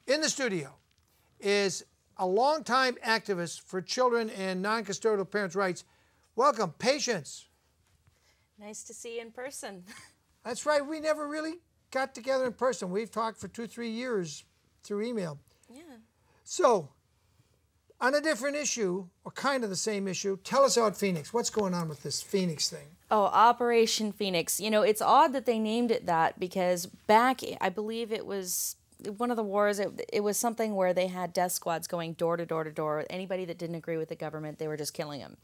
In the studio is a longtime activist for children and non-custodial parents' rights. Welcome, Patience. Nice to see you in person. That's right. We never really got together in person. We've talked for 2-3 years through email. Yeah. So, on a different issue, or kind of the same issue, tell us about Phoenix. What's going on with this Phoenix thing? Oh, Operation Phoenix. You know, it's odd that they named it that because back, I believe it was one of the wars, it was something where they had death squads going door to door to door. Anybody that didn't agree with the government, they were just killing them.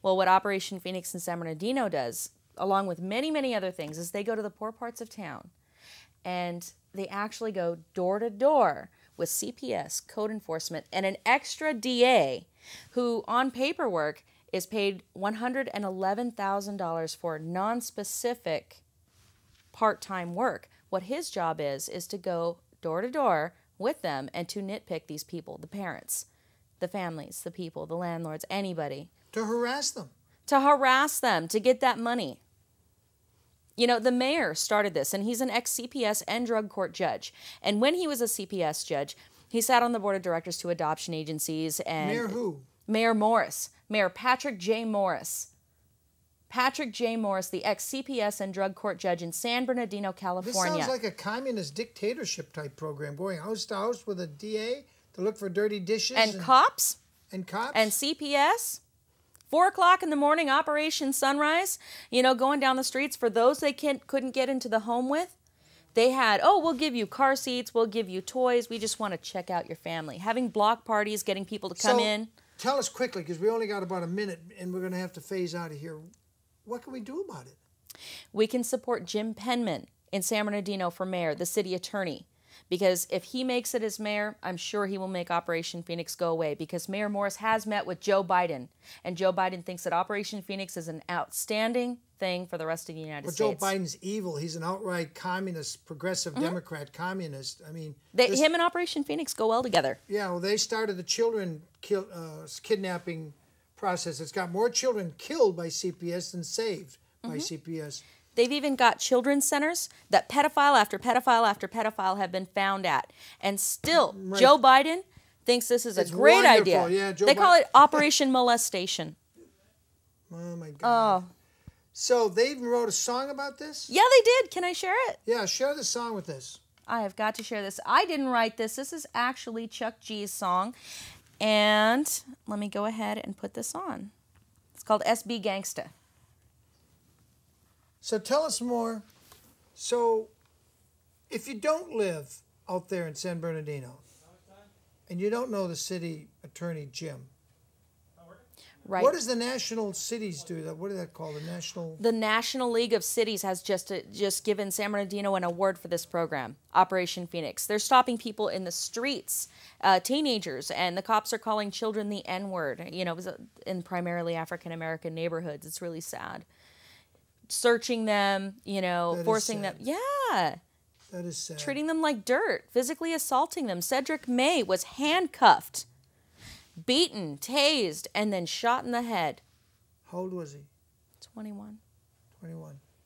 Well, what Operation Phoenix in San Bernardino does, along with many, many other things, is they go to the poor parts of town and they actually go door to door with CPS, code enforcement, and an extra DA who, on paperwork, is paid $111,000 for non-specific part-time work. What his job is to go door to door with them and to nitpick these people, the parents, the families, the people, the landlords, anybody. To harass them. To harass them, to get that money. You know, the mayor started this, and he's an ex-CPS and drug court judge. And when he was a CPS judge, he sat on the board of directors to adoption agencies. And Mayor who? Mayor Morris. Mayor Patrick J. Morris. Patrick J. Morris, the ex-CPS and drug court judge in San Bernardino, California. This sounds like a communist dictatorship type program, going house to house with a DA to look for dirty dishes. And cops. And cops. And CPS. 4 o'clock in the morning, Operation Sunrise, you know, going down the streets for those they couldn't get into the home with. They had, oh, we'll give you car seats, we'll give you toys, we just want to check out your family. Having block parties, getting people to come in. Tell us quickly, because we only got about a minute and we're going to have to phase out of here. What can we do about it? We can support Jim PENMAN in San Bernardino for mayor, the city attorney. Because if he makes it as mayor, I'm sure he will make Operation Phoenix go away. Because Mayor Morris has met with Joe Biden. And Joe Biden thinks that Operation Phoenix is an outstanding thing for the rest of the United States. But Joe Biden's evil. He's an outright communist, progressive Democrat communist. I mean, him and Operation Phoenix go well together. Yeah, well, they started the children kidnapping process. It's got more children killed by CPS than saved by CPS. They've even got children's centers that pedophile after pedophile after pedophile have been found at. And still, Joe Biden thinks this is a great idea. Yeah, they call it Operation Molestation. Oh, my God. Oh. So they even wrote a song about this? Yeah, they did. Can I share it? Yeah, share the song with us. I have got to share this. I didn't write this. This is actually Chuck G's song. And let me go ahead and put this on. It's called SB Gangsta. So tell us more. So if you don't live out there in San Bernardino and you don't know the city attorney, Jim, right. What does the national cities do? What is that called? The National League of Cities has just given San Bernardino an award for this program, Operation Phoenix. They're stopping people in the streets, teenagers, and the cops are calling children the N-word, you know, in primarily African-American neighborhoods. It's really sad. Searching them, you know, forcing them. Yeah. That is sad. Treating them like dirt, physically assaulting them. Cedric May was handcuffed, beaten, tased, and then shot in the head. How old was he? 21.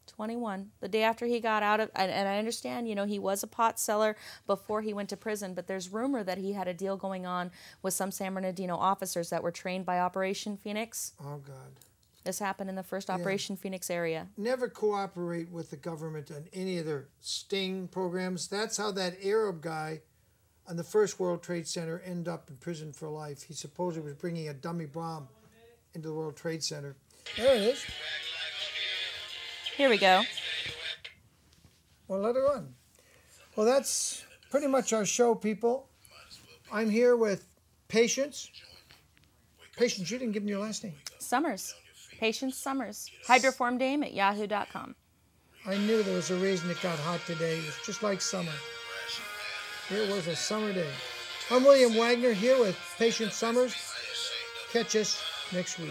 21. The day after he got out of, and I understand, you know, he was a pot seller before he went to prison, but there's rumor that he had a deal going on with some San Bernardino officers that were trained by Operation Phoenix. Oh, God. This happened in the first Operation Phoenix area. Never cooperate with the government on any of their sting programs. That's how that Arab guy on the first World Trade Center ended up in prison for life. He supposedly was bringing a dummy bomb into the World Trade Center. There it is. Here we go. Well, let her run. Well, that's pretty much our show, people. I'm here with Patience. Patience, you didn't give me your last name. Summers. Patience Summers. Hydroformdame@yahoo.com. I knew there was a reason it got hot today. It was just like summer. It was a summer day. I'm William Wagener here with Patience Summers. Catch us next week.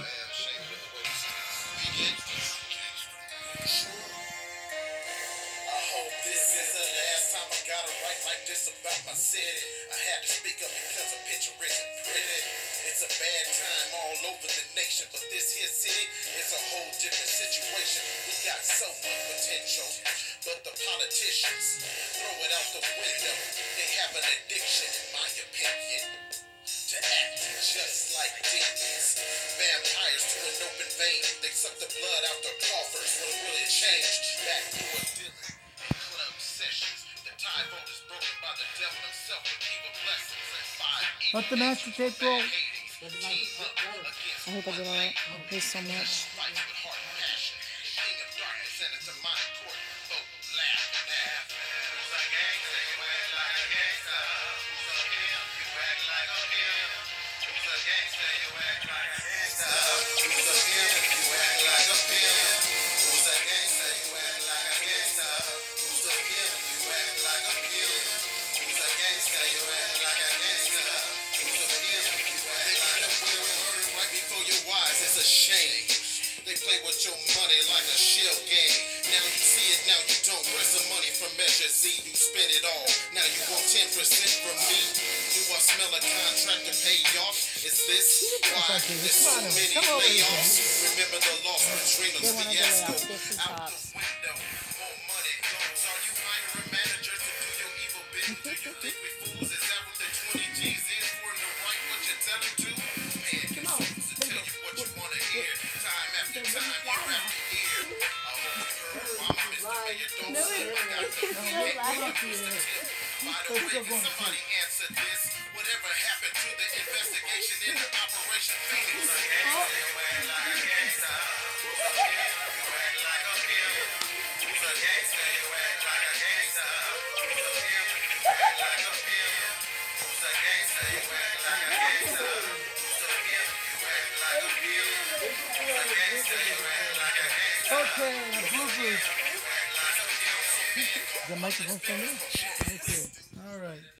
It's a bad time all over the nation, but this here city is a whole different situation. We got so much potential, but the politicians throw it out the window. They have an addiction. They suck the blood out their coffers. What will it change? Back to a dealing in club sessions. The tide boat is broken by the devil himself with evil blessings and 5 Let the master tape roll. I hope I did all right. There's so much. Fights with heart and passion. The king of darkness and it's a mind court. Vote, laugh, laugh. Who's a gangster? You act like a gangster. Who's a pimp? You act like a pimp. Who's a gangster? You act like a gangster. Who's a pimp? You act like a pimp. Who's a gangster? You act like a gangster. Who's a pimp? You act like a pimp. Who's a gangster? You act like a gangster. Who's a pimp? You act like a pimp. Right before your eyes, it's a shame. They play with your money like a shell game. Now you see it, now you don't. Where's the money from Measure Z? You spend it all. Now you want 10% from me. Do I smell a contract to pay off? Is this why there's so many layoffs? Remember the loss of Trina's fiasco. Out the window, more money goes. Are you hiring managers to do your evil bidding? Do you think we fools? Is that what the 20 G's is for? To write what you tell them to? Man, you fools to tell you what you want to hear. Time after time, year after year. I hope you heard Obama, Mr. Mayor, don't say I got the By the way, can somebody answer this? Whatever happened to the investigation into Operation Phoenix? You act like a gangster. Who's a pimp? You act like a pimp. Who's a gangster? You act like a gangster. Who's a pimp? You act like a pimp. Who's a gangster? You act like a gangster. Who's a pimp? You act like a pimp. Who's a gangster? You act like a gangster. Okay, bloopers. The microphone for me? Okay. All right.